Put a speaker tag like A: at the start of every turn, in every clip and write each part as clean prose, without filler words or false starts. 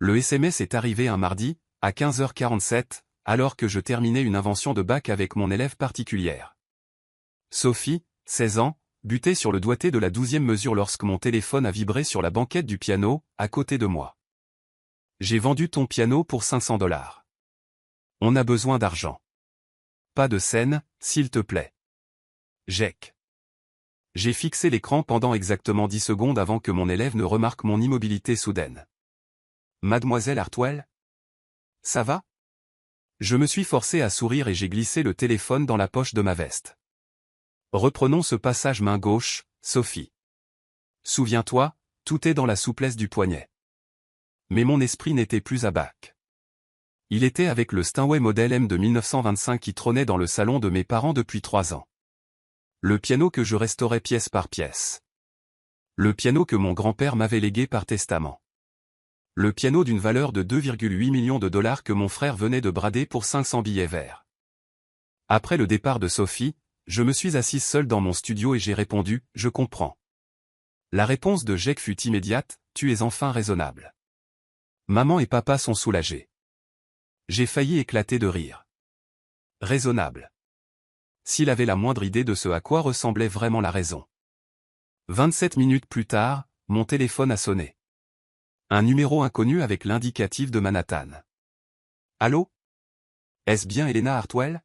A: Le SMS est arrivé un mardi, à 15h47, alors que je terminais une invention de bac avec mon élève particulière. Sophie, 16 ans, butait sur le doigté de la 12e mesure lorsque mon téléphone a vibré sur la banquette du piano, à côté de moi. J'ai vendu ton piano pour 500 $. On a besoin d'argent. Pas de scène, s'il te plaît. Jack. J'ai fixé l'écran pendant exactement 10 secondes avant que mon élève ne remarque mon immobilité soudaine. Mademoiselle Hartwell? Ça va? Je me suis forcé à sourire et j'ai glissé le téléphone dans la poche de ma veste. Reprenons ce passage main gauche, Sophie. Souviens-toi, tout est dans la souplesse du poignet. Mais mon esprit n'était plus à bac. Il était avec le Steinway modèle M de 1925 qui trônait dans le salon de mes parents depuis 3 ans. Le piano que je restaurais pièce par pièce. Le piano que mon grand-père m'avait légué par testament. Le piano d'une valeur de 2,8 millions de $ que mon frère venait de brader pour 500 billets verts. Après le départ de Sophie, je me suis assise seule dans mon studio et j'ai répondu « Je comprends ». La réponse de Jack fut immédiate « Tu es enfin raisonnable ». Maman et papa sont soulagés. J'ai failli éclater de rire. Raisonnable. S'il avait la moindre idée de ce à quoi ressemblait vraiment la raison. 27 minutes plus tard, mon téléphone a sonné. Un numéro inconnu avec l'indicatif de Manhattan. Allô? Est-ce bien Elena Hartwell?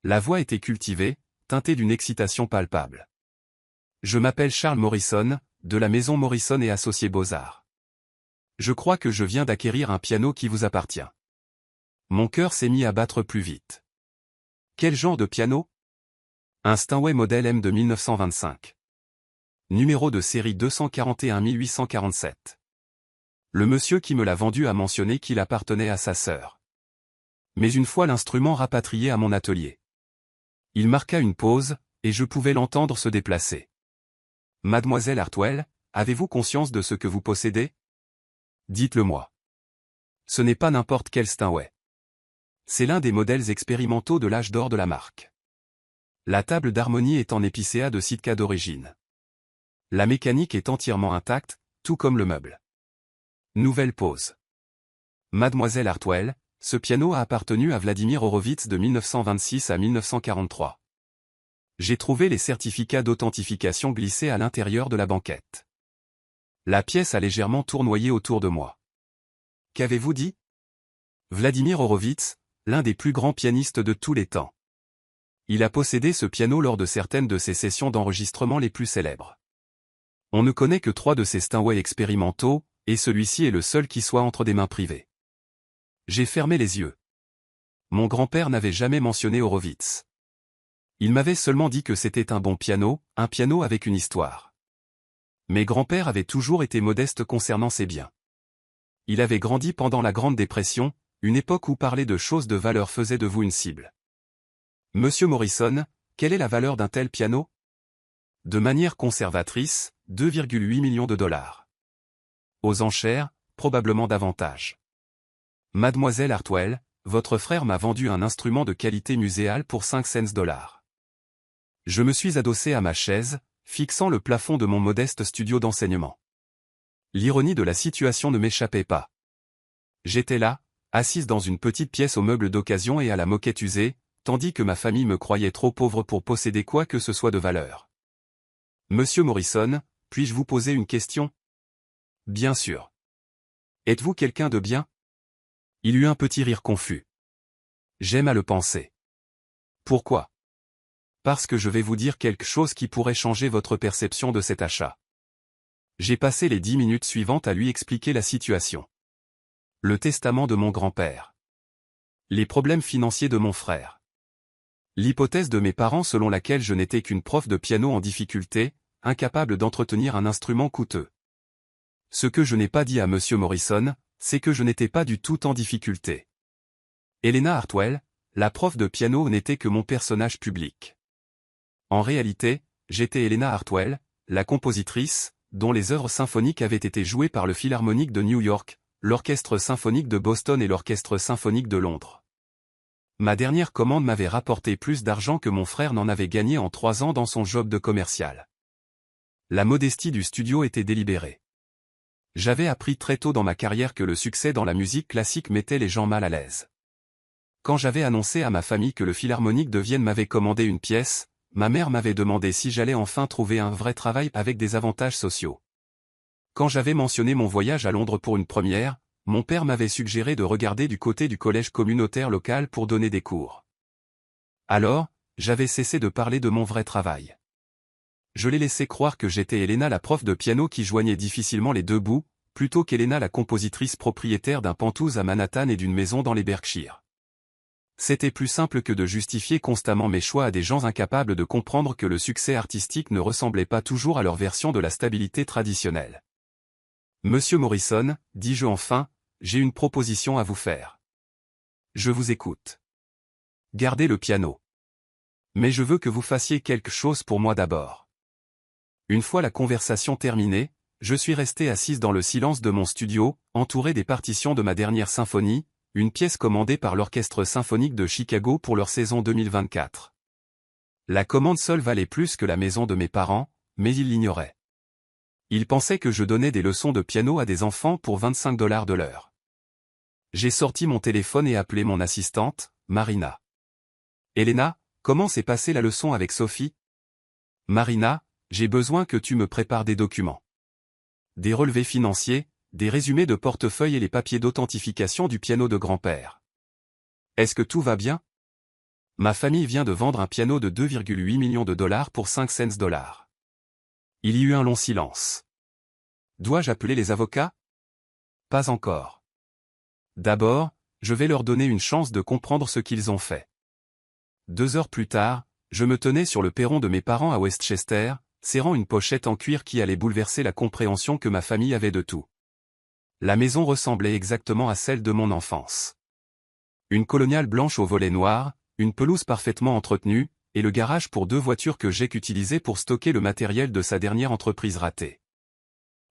A: La voix était cultivée, teintée d'une excitation palpable. Je m'appelle Charles Morrison, de la maison Morrison et Associés Beaux-Arts. Je crois que je viens d'acquérir un piano qui vous appartient. Mon cœur s'est mis à battre plus vite. Quel genre de piano? Un Steinway modèle M de 1925. Numéro de série 241847. Le monsieur qui me l'a vendu a mentionné qu'il appartenait à sa sœur. Mais une fois l'instrument rapatrié à mon atelier. Il marqua une pause, et je pouvais l'entendre se déplacer. Mademoiselle Hartwell, avez-vous conscience de ce que vous possédez? Dites-le-moi. Ce n'est pas n'importe quel Steinway. C'est l'un des modèles expérimentaux de l'âge d'or de la marque. La table d'harmonie est en épicéa de Sitka d'origine. La mécanique est entièrement intacte, tout comme le meuble. Nouvelle pause. Mademoiselle Hartwell, ce piano a appartenu à Vladimir Horowitz de 1926 à 1943. J'ai trouvé les certificats d'authentification glissés à l'intérieur de la banquette. La pièce a légèrement tournoyé autour de moi. Qu'avez-vous dit? Vladimir Horowitz, l'un des plus grands pianistes de tous les temps. Il a possédé ce piano lors de certaines de ses sessions d'enregistrement les plus célèbres. On ne connaît que 3 de ces Steinway expérimentaux, et celui-ci est le seul qui soit entre des mains privées. J'ai fermé les yeux. Mon grand-père n'avait jamais mentionné Horowitz. Il m'avait seulement dit que c'était un bon piano, un piano avec une histoire. Mes grands-pères avaient toujours été modestes concernant ses biens. Il avait grandi pendant la Grande Dépression, une époque où parler de choses de valeur faisait de vous une cible. Monsieur Morrison, quelle est la valeur d'un tel piano? De manière conservatrice, 2,8 millions de $. Aux enchères, probablement davantage. Mademoiselle Hartwell, votre frère m'a vendu un instrument de qualité muséale pour 5 cents $. Je me suis adossé à ma chaise, fixant le plafond de mon modeste studio d'enseignement. L'ironie de la situation ne m'échappait pas. J'étais là, assise dans une petite pièce aux meubles d'occasion et à la moquette usée, tandis que ma famille me croyait trop pauvre pour posséder quoi que ce soit de valeur. Monsieur Morrison, puis-je vous poser une question? Bien sûr. Êtes-vous quelqu'un de bien? Il eut un petit rire confus. J'aime à le penser. Pourquoi? Parce que je vais vous dire quelque chose qui pourrait changer votre perception de cet achat. J'ai passé les 10 minutes suivantes à lui expliquer la situation. Le testament de mon grand-père. Les problèmes financiers de mon frère. L'hypothèse de mes parents selon laquelle je n'étais qu'une prof de piano en difficulté, incapable d'entretenir un instrument coûteux. Ce que je n'ai pas dit à Monsieur Morrison, c'est que je n'étais pas du tout en difficulté. Elena Hartwell, la prof de piano n'était que mon personnage public. En réalité, j'étais Elena Hartwell, la compositrice, dont les œuvres symphoniques avaient été jouées par le Philharmonique de New York, l'Orchestre symphonique de Boston et l'Orchestre symphonique de Londres. Ma dernière commande m'avait rapporté plus d'argent que mon frère n'en avait gagné en 3 ans dans son job de commercial. La modestie du studio était délibérée. J'avais appris très tôt dans ma carrière que le succès dans la musique classique mettait les gens mal à l'aise. Quand j'avais annoncé à ma famille que le Philharmonique de Vienne m'avait commandé une pièce, ma mère m'avait demandé si j'allais enfin trouver un vrai travail avec des avantages sociaux. Quand j'avais mentionné mon voyage à Londres pour une première, mon père m'avait suggéré de regarder du côté du collège communautaire local pour donner des cours. Alors, j'avais cessé de parler de mon vrai travail. Je l'ai laissé croire que j'étais Elena la prof de piano qui joignait difficilement les deux bouts, plutôt qu'Elena la compositrice propriétaire d'un penthouse à Manhattan et d'une maison dans les Berkshires. C'était plus simple que de justifier constamment mes choix à des gens incapables de comprendre que le succès artistique ne ressemblait pas toujours à leur version de la stabilité traditionnelle. Monsieur Morrison, dis-je enfin, j'ai une proposition à vous faire. Je vous écoute. Gardez le piano. Mais je veux que vous fassiez quelque chose pour moi d'abord. Une fois la conversation terminée, je suis resté assise dans le silence de mon studio, entouré des partitions de ma dernière symphonie, une pièce commandée par l'Orchestre symphonique de Chicago pour leur saison 2024. La commande seule valait plus que la maison de mes parents, mais ils l'ignoraient. Ils pensaient que je donnais des leçons de piano à des enfants pour 25 $ de l'heure. J'ai sorti mon téléphone et appelé mon assistante, Marina. Elena, comment s'est passée la leçon avec Sophie? Marina, j'ai besoin que tu me prépares des documents. Des relevés financiers, des résumés de portefeuille et les papiers d'authentification du piano de grand-père. Est-ce que tout va bien? Ma famille vient de vendre un piano de 2,8 millions de dollars pour 5 cents $. Il y eut un long silence. Dois-je appeler les avocats? Pas encore. D'abord, je vais leur donner une chance de comprendre ce qu'ils ont fait. 2 heures plus tard, je me tenais sur le perron de mes parents à Westchester, serrant une pochette en cuir qui allait bouleverser la compréhension que ma famille avait de tout. La maison ressemblait exactement à celle de mon enfance. Une coloniale blanche aux volets noirs, une pelouse parfaitement entretenue, et le garage pour 2 voitures que Jake utilisait pour stocker le matériel de sa dernière entreprise ratée.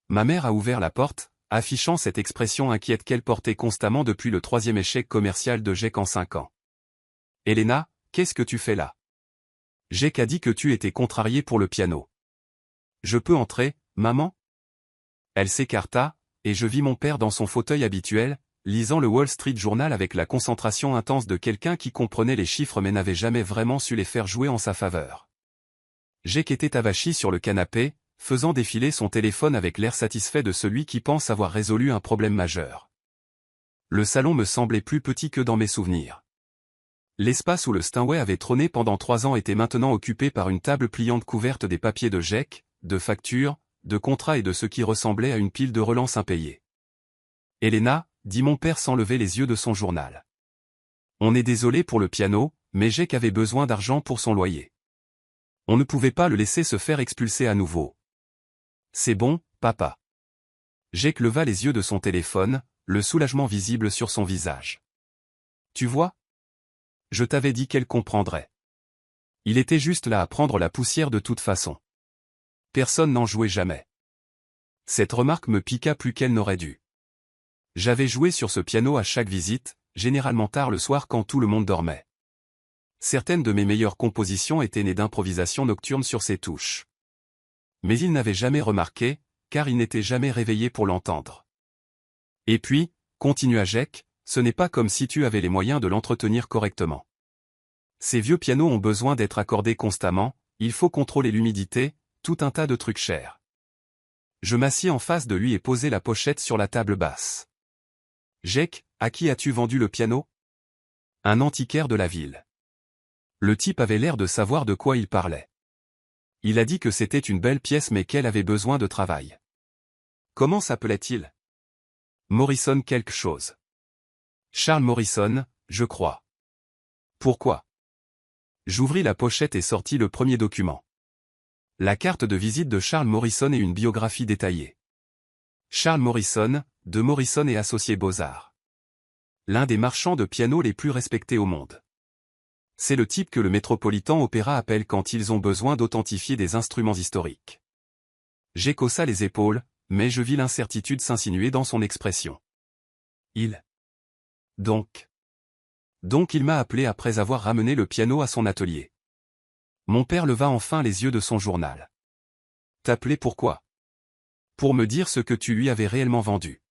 A: Ma mère a ouvert la porte, affichant cette expression inquiète qu'elle portait constamment depuis le 3e échec commercial de Jake en 5 ans. « Elena, qu'est-ce que tu fais là? Jake a dit que tu étais contrariée pour le piano. Je peux entrer, maman? » Elle s'écarta, et je vis mon père dans son fauteuil habituel, lisant le Wall Street Journal avec la concentration intense de quelqu'un qui comprenait les chiffres mais n'avait jamais vraiment su les faire jouer en sa faveur. Jake était avachi sur le canapé, faisant défiler son téléphone avec l'air satisfait de celui qui pense avoir résolu un problème majeur. Le salon me semblait plus petit que dans mes souvenirs. L'espace où le Steinway avait trôné pendant 3 ans était maintenant occupé par une table pliante couverte des papiers de Jake, de factures, de contrats et de ce qui ressemblait à une pile de relances impayées. « Elena, » dit mon père sans lever les yeux de son journal. « On est désolé pour le piano, mais Jake avait besoin d'argent pour son loyer. On ne pouvait pas le laisser se faire expulser à nouveau. »« C'est bon, papa. » Jake leva les yeux de son téléphone, le soulagement visible sur son visage. « Tu vois? Je t'avais dit qu'elle comprendrait. Il était juste là à prendre la poussière de toute façon. Personne n'en jouait jamais. » Cette remarque me piqua plus qu'elle n'aurait dû. J'avais joué sur ce piano à chaque visite, généralement tard le soir quand tout le monde dormait. Certaines de mes meilleures compositions étaient nées d'improvisations nocturnes sur ces touches. Mais il n'avait jamais remarqué, car il n'était jamais réveillé pour l'entendre. Et puis, continua Jake, ce n'est pas comme si tu avais les moyens de l'entretenir correctement. Ces vieux pianos ont besoin d'être accordés constamment, il faut contrôler l'humidité, tout un tas de trucs chers. Je m'assis en face de lui et posai la pochette sur la table basse. Jake, à qui as-tu vendu le piano? Un antiquaire de la ville. Le type avait l'air de savoir de quoi il parlait. Il a dit que c'était une belle pièce mais qu'elle avait besoin de travail. Comment s'appelait-il? Morrison quelque chose. Charles Morrison, je crois. Pourquoi? J'ouvris la pochette et sortis le premier document. La carte de visite de Charles Morrison et une biographie détaillée. Charles Morrison, de Morrison et Associés Beaux-Arts. L'un des marchands de piano les plus respectés au monde. C'est le type que le Metropolitan Opera appelle quand ils ont besoin d'authentifier des instruments historiques. J'écossa les épaules, mais je vis l'incertitude s'insinuer dans son expression. Donc il m'a appelé après avoir ramené le piano à son atelier. Mon père leva enfin les yeux de son journal. T'appeler pourquoi? Pour me dire ce que tu lui avais réellement vendu.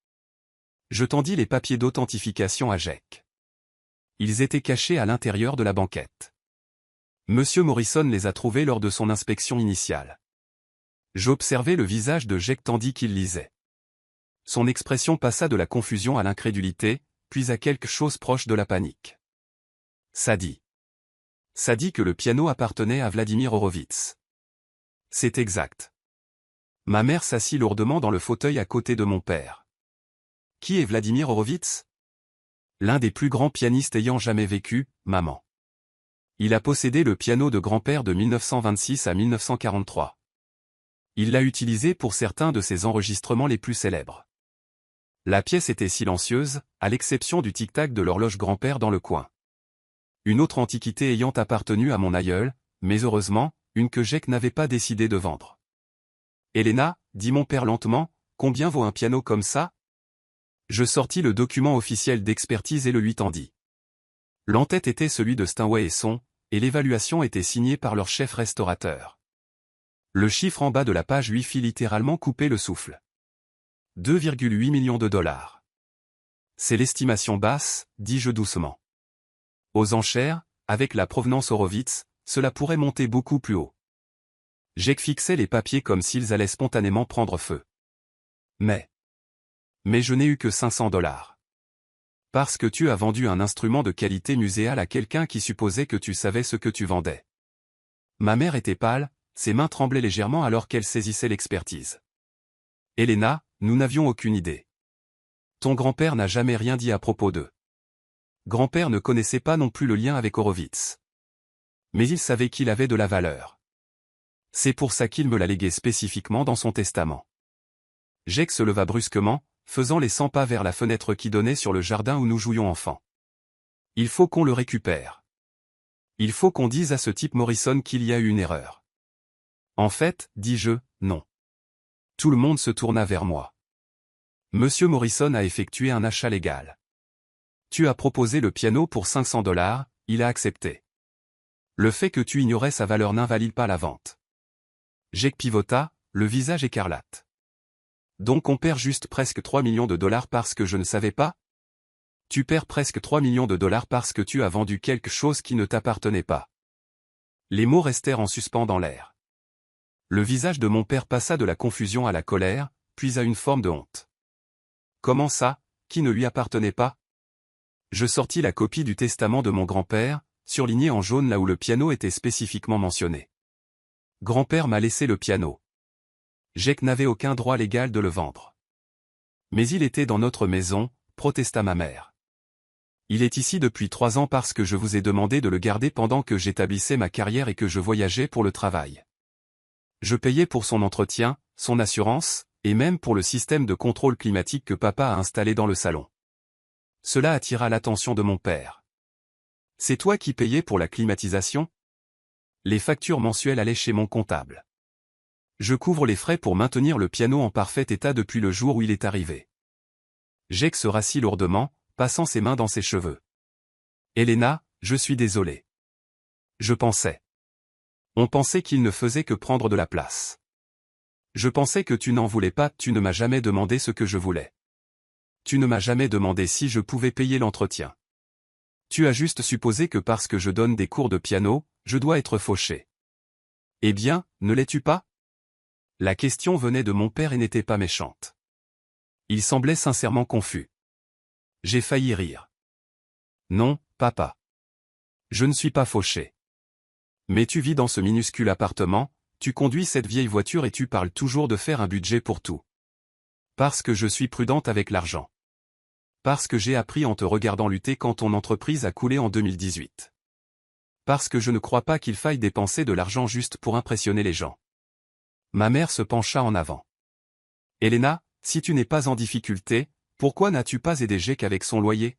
A: Je tendis les papiers d'authentification à Jake. Ils étaient cachés à l'intérieur de la banquette. Monsieur Morrison les a trouvés lors de son inspection initiale. J'observai le visage de Jake tandis qu'il lisait. Son expression passa de la confusion à l'incrédulité, puis à quelque chose proche de la panique. Ça dit que le piano appartenait à Vladimir Horowitz. C'est exact. Ma mère s'assit lourdement dans le fauteuil à côté de mon père. Qui est Vladimir Horowitz? L'un des plus grands pianistes ayant jamais vécu, maman. Il a possédé le piano de grand-père de 1926 à 1943. Il l'a utilisé pour certains de ses enregistrements les plus célèbres. La pièce était silencieuse, à l'exception du tic-tac de l'horloge grand-père dans le coin. Une autre antiquité ayant appartenu à mon aïeul, mais heureusement, une que Jake n'avait pas décidé de vendre. Elena, dit mon père lentement, combien vaut un piano comme ça? Je sortis le document officiel d'expertise et le lui tendis. L'en-tête était celui de Steinway et Son, et l'évaluation était signée par leur chef restaurateur. Le chiffre en bas de la page lui fit littéralement couper le souffle. 2,8 millions de dollars. C'est l'estimation basse, dis-je doucement. Aux enchères, avec la provenance Horowitz, cela pourrait monter beaucoup plus haut. Jake fixait les papiers comme s'ils allaient spontanément prendre feu. Mais je n'ai eu que 500 dollars. Parce que tu as vendu un instrument de qualité muséale à quelqu'un qui supposait que tu savais ce que tu vendais. Ma mère était pâle, ses mains tremblaient légèrement alors qu'elle saisissait l'expertise. Elena, nous n'avions aucune idée. Ton grand-père n'a jamais rien dit à propos d'eux. Grand-père ne connaissait pas non plus le lien avec Horowitz. Mais il savait qu'il avait de la valeur. C'est pour ça qu'il me l'a légué spécifiquement dans son testament. Jake se leva brusquement, faisant les 100 pas vers la fenêtre qui donnait sur le jardin où nous jouions enfants. Il faut qu'on le récupère. Il faut qu'on dise à ce type Morrison qu'il y a eu une erreur. En fait, dis-je, non. Tout le monde se tourna vers moi. Monsieur Morrison a effectué un achat légal. Tu as proposé le piano pour 500 dollars, il a accepté. Le fait que tu ignorais sa valeur n'invalide pas la vente. Jake pivota, le visage écarlate. Donc on perd juste presque 3 millions de dollars parce que je ne savais pas? Tu perds presque 3 millions de dollars parce que tu as vendu quelque chose qui ne t'appartenait pas. Les mots restèrent en suspens dans l'air. Le visage de mon père passa de la confusion à la colère, puis à une forme de honte. Comment ça, qui ne lui appartenait pas? Je sortis la copie du testament de mon grand-père, surlignée en jaune là où le piano était spécifiquement mentionné. Grand-père m'a laissé le piano. Jake n'avait aucun droit légal de le vendre. Mais il était dans notre maison, protesta ma mère. Il est ici depuis 3 ans parce que je vous ai demandé de le garder pendant que j'établissais ma carrière et que je voyageais pour le travail. Je payais pour son entretien, son assurance, et même pour le système de contrôle climatique que papa a installé dans le salon. Cela attira l'attention de mon père. C'est toi qui payais pour la climatisation? Les factures mensuelles allaient chez mon comptable. Je couvre les frais pour maintenir le piano en parfait état depuis le jour où il est arrivé. Jake se rassit lourdement, passant ses mains dans ses cheveux. Elena, je suis désolé. Je pensais. On pensait qu'il ne faisait que prendre de la place. Je pensais que tu n'en voulais pas, tu ne m'as jamais demandé ce que je voulais. Tu ne m'as jamais demandé si je pouvais payer l'entretien. Tu as juste supposé que parce que je donne des cours de piano, je dois être fauché. Eh bien, ne l'es-tu pas? La question venait de mon père et n'était pas méchante. Il semblait sincèrement confus. J'ai failli rire. Non, papa. Je ne suis pas fauché. Mais tu vis dans ce minuscule appartement, tu conduis cette vieille voiture et tu parles toujours de faire un budget pour tout. Parce que je suis prudente avec l'argent. Parce que j'ai appris en te regardant lutter quand ton entreprise a coulé en 2018. Parce que je ne crois pas qu'il faille dépenser de l'argent juste pour impressionner les gens. Ma mère se pencha en avant. Elena, si tu n'es pas en difficulté, pourquoi n'as-tu pas aidé Jake avec son loyer?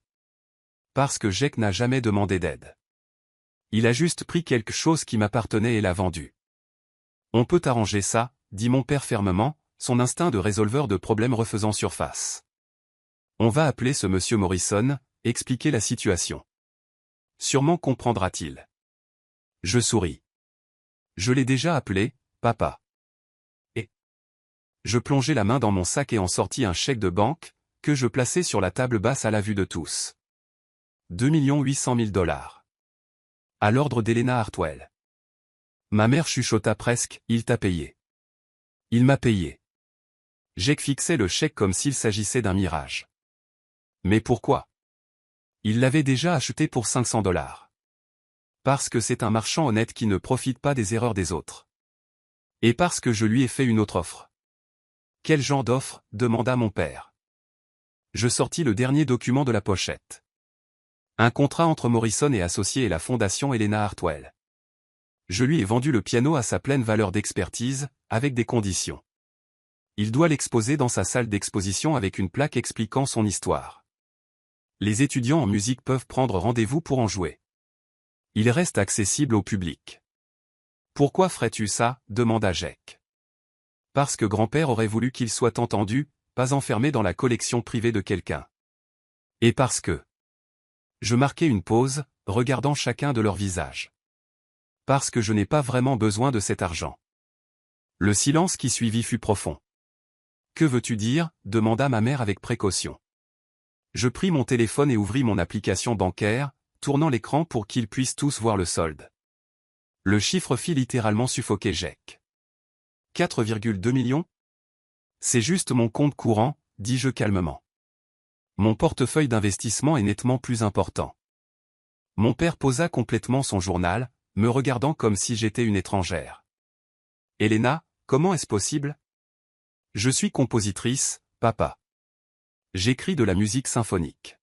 A: Parce que Jake n'a jamais demandé d'aide. Il a juste pris quelque chose qui m'appartenait et l'a vendu. On peut arranger ça, dit mon père fermement, son instinct de résolveur de problèmes refaisant surface. On va appeler ce monsieur Morrison, expliquer la situation. Sûrement comprendra-t-il. Je souris. Je l'ai déjà appelé, papa. Je plongeai la main dans mon sac et en sortis un chèque de banque, que je plaçai sur la table basse à la vue de tous. 2 800 000 $. À l'ordre d'Helena Hartwell. Ma mère chuchota presque, « Il t'a payé. » Il m'a payé. Jake fixait le chèque comme s'il s'agissait d'un mirage. Mais pourquoi? Il l'avait déjà acheté pour 500 $. Parce que c'est un marchand honnête qui ne profite pas des erreurs des autres. Et parce que je lui ai fait une autre offre. Quel genre d'offre? Demanda mon père. Je sortis le dernier document de la pochette. Un contrat entre Morrison et associé et la fondation Helena Hartwell. Je lui ai vendu le piano à sa pleine valeur d'expertise, avec des conditions. Il doit l'exposer dans sa salle d'exposition avec une plaque expliquant son histoire. Les étudiants en musique peuvent prendre rendez-vous pour en jouer. Il reste accessible au public. Pourquoi ferais-tu ça? Demanda Jake. Parce que grand-père aurait voulu qu'il soit entendu, pas enfermé dans la collection privée de quelqu'un. Et parce que... Je marquai une pause, regardant chacun de leurs visages. Parce que je n'ai pas vraiment besoin de cet argent. Le silence qui suivit fut profond. Que veux-tu dire? Demanda ma mère avec précaution. Je pris mon téléphone et ouvris mon application bancaire, tournant l'écran pour qu'ils puissent tous voir le solde. Le chiffre fit littéralement suffoquer Jake. 4,2 millions? C'est juste mon compte courant, dis-je calmement. Mon portefeuille d'investissement est nettement plus important. Mon père posa complètement son journal, me regardant comme si j'étais une étrangère. Helena, comment est-ce possible? Je suis compositrice, papa. J'écris de la musique symphonique.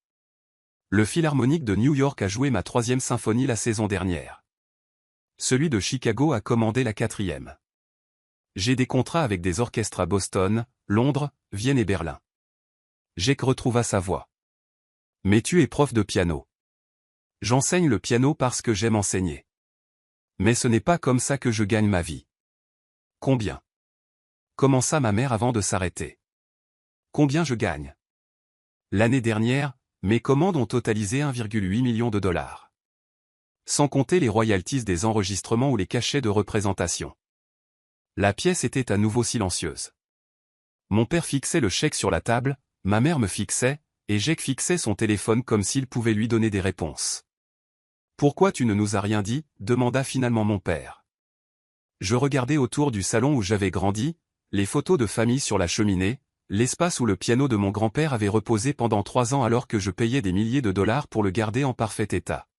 A: Le Philharmonique de New York a joué ma 3e symphonie la saison dernière. Celui de Chicago a commandé la 4e. J'ai des contrats avec des orchestres à Boston, Londres, Vienne et Berlin. Jake retrouva sa voix. Mais tu es prof de piano. J'enseigne le piano parce que j'aime enseigner. Mais ce n'est pas comme ça que je gagne ma vie. Combien? Commença ma mère avant de s'arrêter. Combien je gagne? L'année dernière, mes commandes ont totalisé 1,8 million de $. Sans compter les royalties des enregistrements ou les cachets de représentation. La pièce était à nouveau silencieuse. Mon père fixait le chèque sur la table, ma mère me fixait, et Jake fixait son téléphone comme s'il pouvait lui donner des réponses. « Pourquoi tu ne nous as rien dit ?» demanda finalement mon père. Je regardais autour du salon où j'avais grandi, les photos de famille sur la cheminée, l'espace où le piano de mon grand-père avait reposé pendant 3 ans alors que je payais des milliers de dollars pour le garder en parfait état.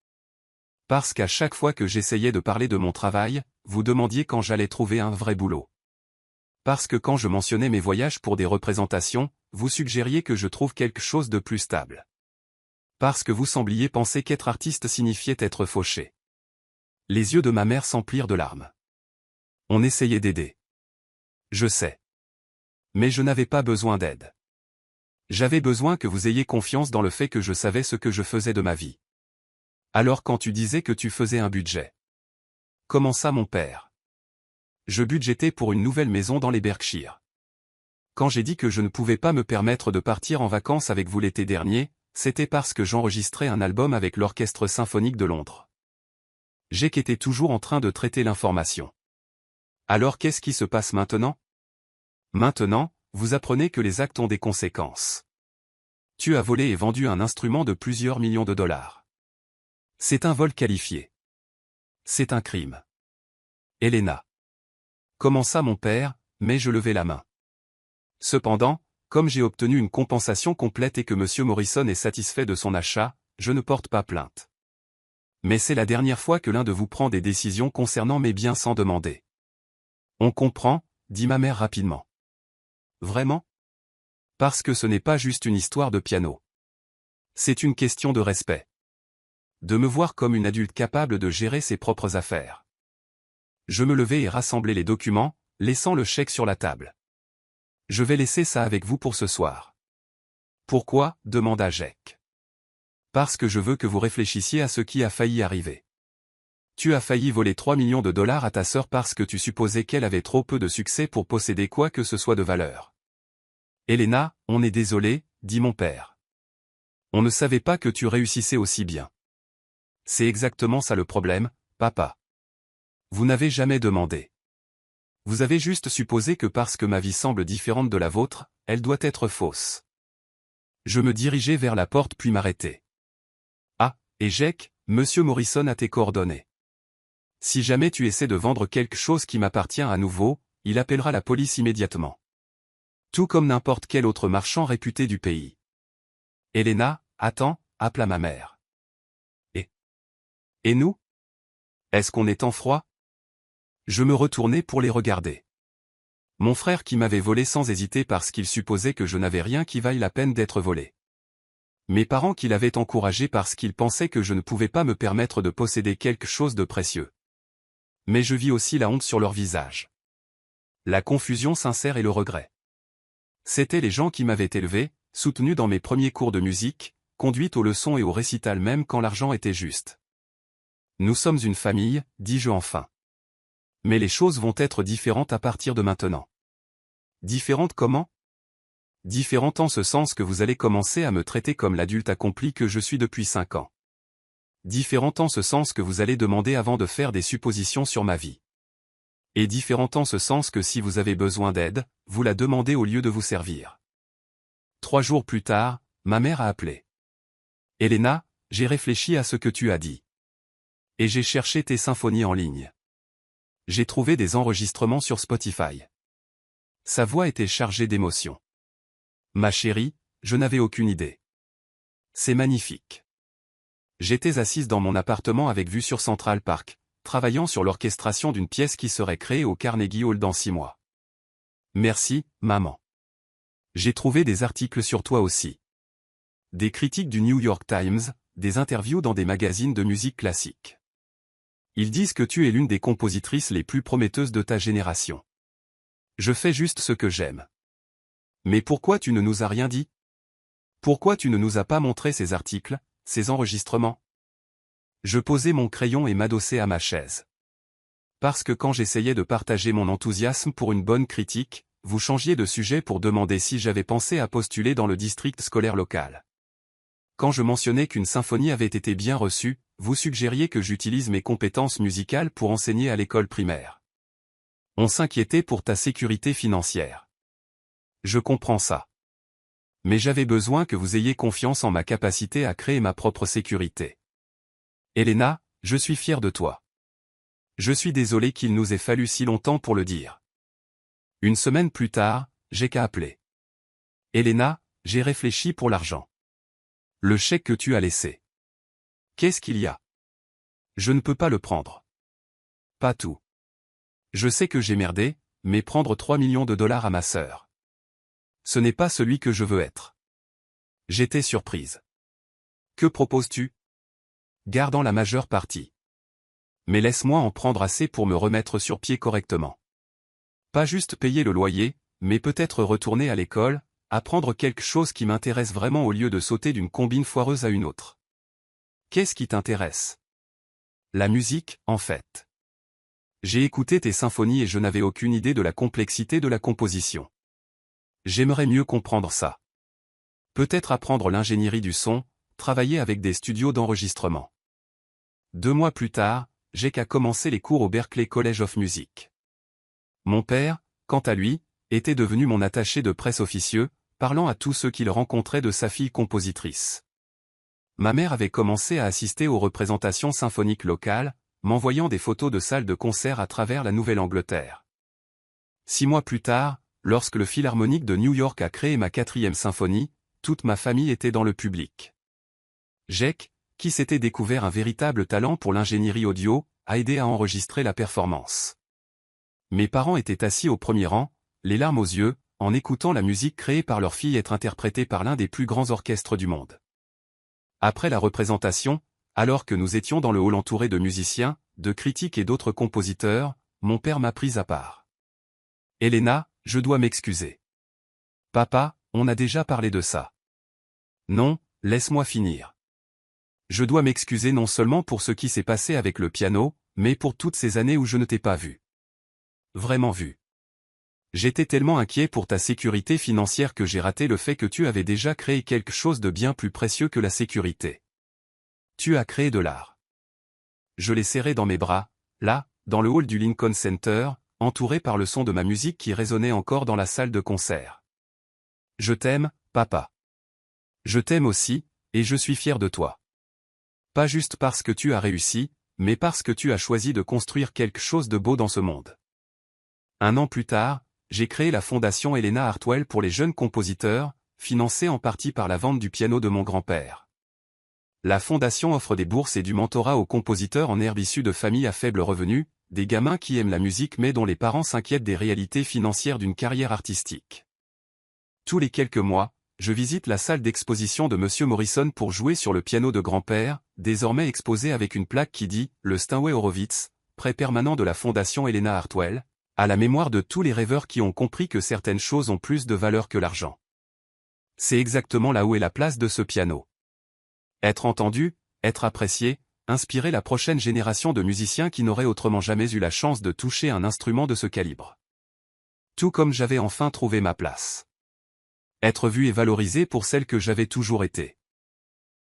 A: Parce qu'à chaque fois que j'essayais de parler de mon travail, vous demandiez quand j'allais trouver un vrai boulot. Parce que quand je mentionnais mes voyages pour des représentations, vous suggériez que je trouve quelque chose de plus stable. Parce que vous sembliez penser qu'être artiste signifiait être fauché. Les yeux de ma mère s'emplirent de larmes. On essayait d'aider. Je sais. Mais je n'avais pas besoin d'aide. J'avais besoin que vous ayez confiance dans le fait que je savais ce que je faisais de ma vie. Alors quand tu disais que tu faisais un budget. Commença mon père. Je budgétais pour une nouvelle maison dans les Berkshires. Quand j'ai dit que je ne pouvais pas me permettre de partir en vacances avec vous l'été dernier, c'était parce que j'enregistrais un album avec l'Orchestre symphonique de Londres. Jake était toujours en train de traiter l'information. Alors qu'est-ce qui se passe maintenant? Maintenant, vous apprenez que les actes ont des conséquences. Tu as volé et vendu un instrument de plusieurs millions de dollars. C'est un vol qualifié. C'est un crime. Helena. Commença mon père, mais je levai la main. Cependant, comme j'ai obtenu une compensation complète et que M. Morrison est satisfait de son achat, je ne porte pas plainte. Mais c'est la dernière fois que l'un de vous prend des décisions concernant mes biens sans demander. On comprend, dit ma mère rapidement. Vraiment? Parce que ce n'est pas juste une histoire de piano. C'est une question de respect. De me voir comme une adulte capable de gérer ses propres affaires. Je me levai et rassemblai les documents, laissant le chèque sur la table. Je vais laisser ça avec vous pour ce soir. Pourquoi? Demanda Jake. Parce que je veux que vous réfléchissiez à ce qui a failli arriver. Tu as failli voler 3 millions de dollars à ta sœur parce que tu supposais qu'elle avait trop peu de succès pour posséder quoi que ce soit de valeur. Helena, on est désolé, dit mon père. On ne savait pas que tu réussissais aussi bien. C'est exactement ça le problème, papa. Vous n'avez jamais demandé. Vous avez juste supposé que parce que ma vie semble différente de la vôtre, elle doit être fausse. Je me dirigeai vers la porte puis m'arrêtai. Ah, et Jake, Monsieur Morrison a tes coordonnées. Si jamais tu essaies de vendre quelque chose qui m'appartient à nouveau, il appellera la police immédiatement. Tout comme n'importe quel autre marchand réputé du pays. Helena, attends, appela ma mère. Et nous? Est-ce qu'on est en froid? Je me retournai pour les regarder. Mon frère qui m'avait volé sans hésiter parce qu'il supposait que je n'avais rien qui vaille la peine d'être volé. Mes parents qui l'avaient encouragé parce qu'ils pensaient que je ne pouvais pas me permettre de posséder quelque chose de précieux. Mais je vis aussi la honte sur leur visage. La confusion sincère et le regret. C'étaient les gens qui m'avaient élevé, soutenu dans mes premiers cours de musique, conduite aux leçons et au récital même quand l'argent était juste. Nous sommes une famille, dis-je enfin. Mais les choses vont être différentes à partir de maintenant. Différentes comment? Différentes en ce sens que vous allez commencer à me traiter comme l'adulte accompli que je suis depuis 5 ans. Différentes en ce sens que vous allez demander avant de faire des suppositions sur ma vie. Et différentes en ce sens que si vous avez besoin d'aide, vous la demandez au lieu de vous servir. 3 jours plus tard, ma mère a appelé. Helena, j'ai réfléchi à ce que tu as dit. Et j'ai cherché tes symphonies en ligne. J'ai trouvé des enregistrements sur Spotify. Sa voix était chargée d'émotion. Ma chérie, je n'avais aucune idée. C'est magnifique. J'étais assise dans mon appartement avec vue sur Central Park, travaillant sur l'orchestration d'une pièce qui serait créée au Carnegie Hall dans 6 mois. Merci, maman. J'ai trouvé des articles sur toi aussi. Des critiques du New York Times, des interviews dans des magazines de musique classique. Ils disent que tu es l'une des compositrices les plus prometteuses de ta génération. Je fais juste ce que j'aime. Mais pourquoi tu ne nous as rien dit? Pourquoi tu ne nous as pas montré ces articles, ces enregistrements? Je posai mon crayon et m'adossai à ma chaise. Parce que quand j'essayais de partager mon enthousiasme pour une bonne critique, vous changiez de sujet pour demander si j'avais pensé à postuler dans le district scolaire local. Quand je mentionnais qu'une symphonie avait été bien reçue, vous suggériez que j'utilise mes compétences musicales pour enseigner à l'école primaire. On s'inquiétait pour ta sécurité financière. Je comprends ça. Mais j'avais besoin que vous ayez confiance en ma capacité à créer ma propre sécurité. Helena, je suis fier de toi. Je suis désolé qu'il nous ait fallu si longtemps pour le dire. Une semaine plus tard, j'ai qu'à appeler. Helena, j'ai réfléchi pour l'argent. Le chèque que tu as laissé. Qu'est-ce qu'il y a? Je ne peux pas le prendre. Pas tout. Je sais que j'ai merdé, mais prendre 3 millions de dollars à ma sœur. Ce n'est pas celui que je veux être. J'étais surprise. Que proposes-tu? Gardant la majeure partie. Mais laisse-moi en prendre assez pour me remettre sur pied correctement. Pas juste payer le loyer, mais peut-être retourner à l'école, apprendre quelque chose qui m'intéresse vraiment au lieu de sauter d'une combine foireuse à une autre. Qu'est-ce qui t'intéresse? La musique, en fait. J'ai écouté tes symphonies et je n'avais aucune idée de la complexité de la composition. J'aimerais mieux comprendre ça. Peut-être apprendre l'ingénierie du son, travailler avec des studios d'enregistrement. 2 mois plus tard, j'ai qu'à commencer les cours au Berklee College of Music. Mon père, quant à lui, était devenu mon attaché de presse officieux, parlant à tous ceux qu'il rencontrait de sa fille compositrice. Ma mère avait commencé à assister aux représentations symphoniques locales, m'envoyant des photos de salles de concert à travers la Nouvelle-Angleterre. 6 mois plus tard, lorsque le Philharmonique de New York a créé ma 4e symphonie, toute ma famille était dans le public. Jake, qui s'était découvert un véritable talent pour l'ingénierie audio, a aidé à enregistrer la performance. Mes parents étaient assis au premier rang, les larmes aux yeux, en écoutant la musique créée par leur fille être interprétée par l'un des plus grands orchestres du monde. Après la représentation, alors que nous étions dans le hall entouré de musiciens, de critiques et d'autres compositeurs, mon père m'a prise à part. Helena, je dois m'excuser. Papa, on a déjà parlé de ça. Non, laisse-moi finir. Je dois m'excuser non seulement pour ce qui s'est passé avec le piano, mais pour toutes ces années où je ne t'ai pas vu. Vraiment vu. J'étais tellement inquiet pour ta sécurité financière que j'ai raté le fait que tu avais déjà créé quelque chose de bien plus précieux que la sécurité. Tu as créé de l'art. Je l'ai serré dans mes bras, là, dans le hall du Lincoln Center, entouré par le son de ma musique qui résonnait encore dans la salle de concert. Je t'aime, papa. Je t'aime aussi, et je suis fier de toi. Pas juste parce que tu as réussi, mais parce que tu as choisi de construire quelque chose de beau dans ce monde. Un an plus tard, j'ai créé la fondation Helena Hartwell pour les jeunes compositeurs, financée en partie par la vente du piano de mon grand-père. La fondation offre des bourses et du mentorat aux compositeurs en herbe issus de familles à faible revenu, des gamins qui aiment la musique mais dont les parents s'inquiètent des réalités financières d'une carrière artistique. Tous les quelques mois, je visite la salle d'exposition de Monsieur Morrison pour jouer sur le piano de grand-père, désormais exposé avec une plaque qui dit « Le Steinway Horowitz, prêt permanent de la fondation Helena Hartwell », à la mémoire de tous les rêveurs qui ont compris que certaines choses ont plus de valeur que l'argent. C'est exactement là où est la place de ce piano. Être entendu, être apprécié, inspirer la prochaine génération de musiciens qui n'auraient autrement jamais eu la chance de toucher un instrument de ce calibre. Tout comme j'avais enfin trouvé ma place. Être vu et valorisé pour celle que j'avais toujours été.